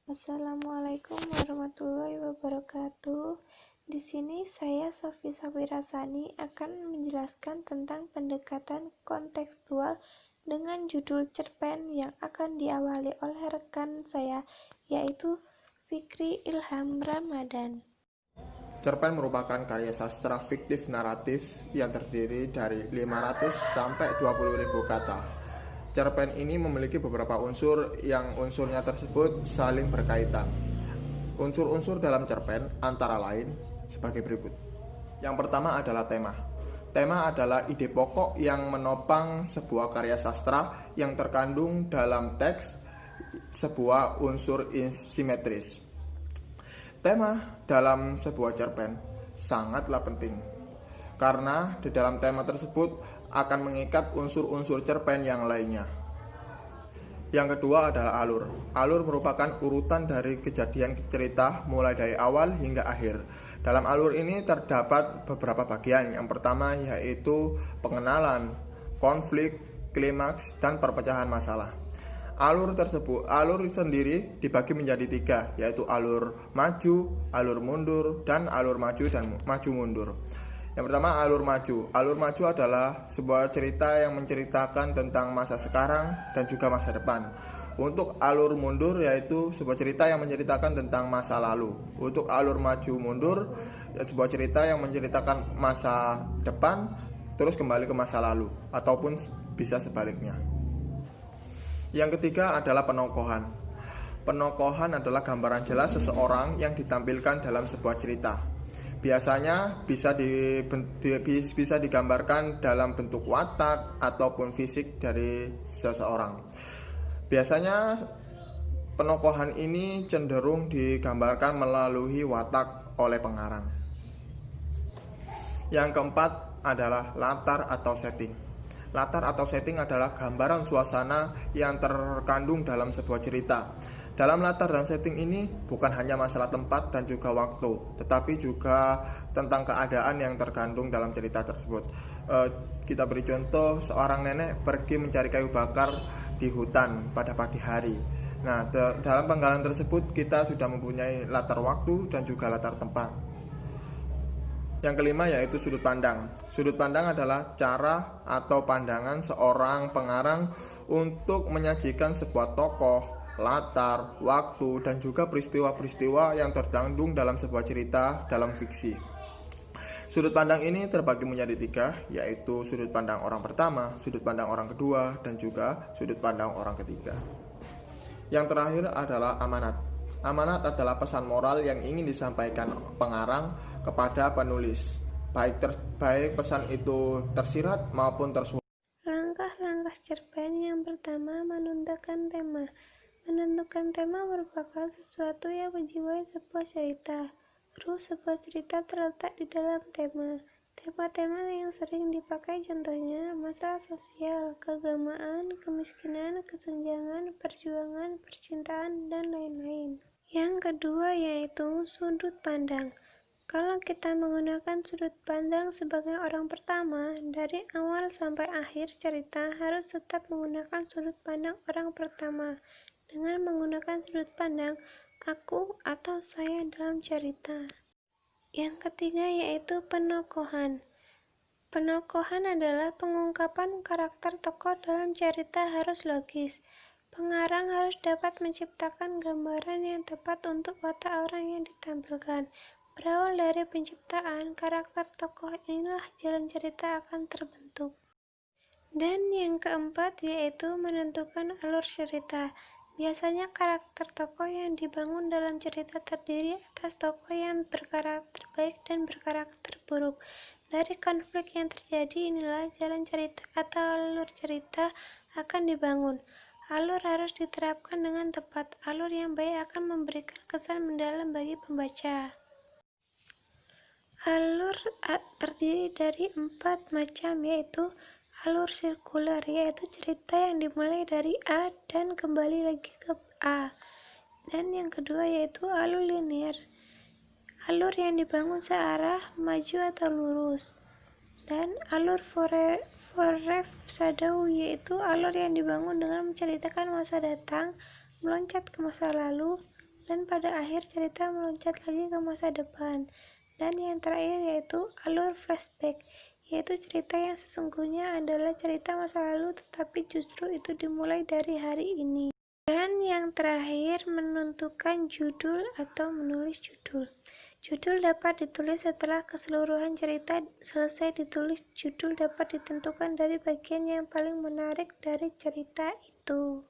Assalamualaikum warahmatullahi wabarakatuh. Di sini saya Sofi Safirasani akan menjelaskan tentang pendekatan kontekstual dengan judul cerpen yang akan diawali oleh rekan saya, yaitu Fikri Ilham Ramadan. Cerpen merupakan karya sastra fiktif naratif yang terdiri dari 500 sampai 20.000 kata. Cerpen ini memiliki beberapa unsur yang unsurnya tersebut saling berkaitan. Unsur-unsur dalam cerpen antara lain sebagai berikut. Yang pertama adalah tema. Tema adalah ide pokok yang menopang sebuah karya sastra yang terkandung dalam teks sebuah unsur simetris. Tema dalam sebuah cerpen sangatlah penting karena di dalam tema tersebut akan mengikat unsur-unsur cerpen yang lainnya. Yang kedua adalah alur. Alur merupakan urutan dari kejadian cerita mulai dari awal hingga akhir. Dalam alur ini terdapat beberapa bagian. Yang pertama yaitu pengenalan, konflik, klimaks, dan perpecahan masalah. Alur sendiri dibagi menjadi 3, yaitu alur maju, alur mundur, dan alur maju dan maju mundur. Yang pertama, alur maju. Alur maju adalah sebuah cerita yang menceritakan tentang masa sekarang dan juga masa depan. Untuk alur mundur yaitu sebuah cerita yang menceritakan tentang masa lalu. Untuk alur maju mundur sebuah cerita yang menceritakan masa depan terus kembali ke masa lalu ataupun bisa sebaliknya. Yang ketiga adalah penokohan. Penokohan adalah gambaran jelas seseorang yang ditampilkan dalam sebuah cerita. Biasanya bisa digambarkan dalam bentuk watak ataupun fisik dari seseorang. Biasanya penokohan ini cenderung digambarkan melalui watak oleh pengarang. Yang keempat adalah latar atau setting. Latar atau setting adalah gambaran suasana yang terkandung dalam sebuah cerita. Dalam latar dan setting ini bukan hanya masalah tempat dan juga waktu, tetapi juga tentang keadaan yang terkandung dalam cerita tersebut. Kita beri contoh, seorang nenek pergi mencari kayu bakar di hutan pada pagi hari. Nah, dalam penggalan tersebut kita sudah mempunyai latar waktu dan juga latar tempat. Yang kelima yaitu sudut pandang. Sudut pandang adalah cara atau pandangan seorang pengarang untuk menyajikan sebuah tokoh, latar, waktu, dan juga peristiwa-peristiwa yang terkandung dalam sebuah cerita dalam fiksi. Sudut pandang ini terbagi menjadi 3, yaitu sudut pandang orang pertama, sudut pandang orang kedua, dan juga sudut pandang orang ketiga. Yang terakhir adalah amanat. Amanat adalah pesan moral yang ingin disampaikan pengarang kepada penulis, baik pesan itu tersirat maupun tersurat. Langkah-langkah cerpen yang pertama, menentukan tema. Menentukan tema merupakan sesuatu yang menjiwai sebuah cerita. Terus sebuah cerita terletak di dalam tema. Tema-tema yang sering dipakai contohnya masalah sosial, keagamaan, kemiskinan, kesenjangan, perjuangan, percintaan, dan lain-lain. Yang kedua yaitu sudut pandang. Kalau kita menggunakan sudut pandang sebagai orang pertama, dari awal sampai akhir cerita harus tetap menggunakan sudut pandang orang pertama. Dengan menggunakan sudut pandang aku atau saya dalam cerita. Yang ketiga yaitu penokohan. Penokohan adalah pengungkapan karakter tokoh dalam cerita harus logis. Pengarang harus dapat menciptakan gambaran yang tepat untuk watak orang yang ditampilkan. Berawal dari penciptaan karakter tokoh inilah jalan cerita akan terbentuk. Dan yang keempat yaitu menentukan alur cerita. Biasanya karakter tokoh yang dibangun dalam cerita terdiri atas tokoh yang berkarakter baik dan berkarakter buruk. Dari konflik yang terjadi inilah jalan cerita atau alur cerita akan dibangun. Alur harus diterapkan dengan tepat. Alur yang baik akan memberikan kesan mendalam bagi pembaca. Alur terdiri dari 4 macam, yaitu alur sirkular, yaitu cerita yang dimulai dari A dan kembali lagi ke A. Dan yang kedua yaitu alur linear, alur yang dibangun searah, maju atau lurus. Dan alur foreshadow yaitu alur yang dibangun dengan menceritakan masa datang, meloncat ke masa lalu, dan pada akhir cerita meloncat lagi ke masa depan. Dan yang terakhir yaitu alur flashback, yaitu cerita yang sesungguhnya adalah cerita masa lalu tetapi justru itu dimulai dari hari ini. Dan yang terakhir menentukan judul atau menulis judul. Judul dapat ditulis setelah keseluruhan cerita selesai ditulis. Judul dapat ditentukan dari bagian yang paling menarik dari cerita itu.